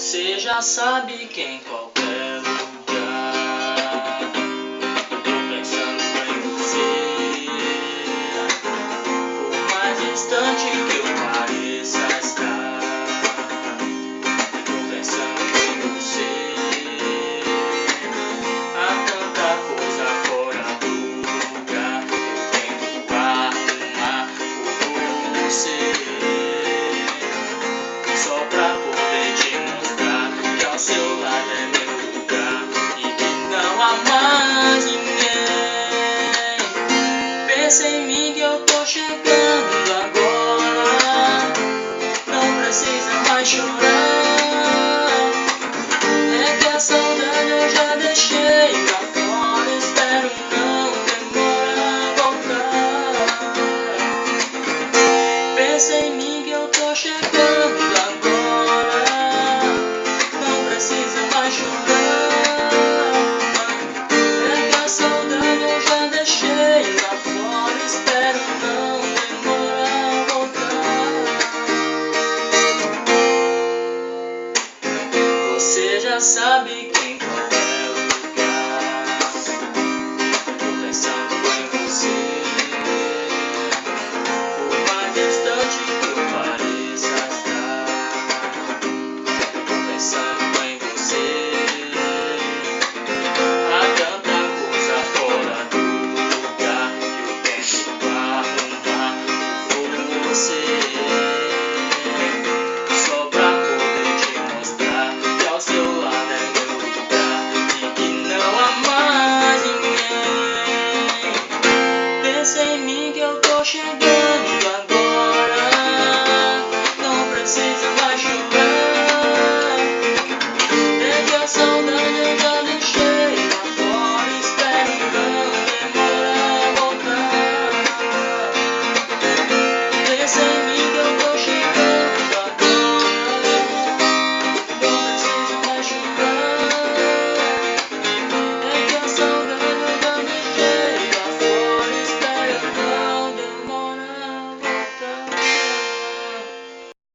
Você já sabe que em qualquer lugar eu tô pensando em você. Por mais distante que eu pareça estar, eu tô pensando em você. Há tanta coisa fora do lugar, eu tento arrumar por você, só pra poder te mostrar que ao seu lado é meu lugar e que não há mais ninguém. Pensa em mim que eu tô chegando agora, não precisa mais chorar. É que a saudade eu já deixei pra fora, espero não demorar a voltar. Pensa em mim que eu tô chegando agora, não precisa mais chorar. É que a saudade eu já deixei pra fora, espero não demorar a voltar. Você já sabe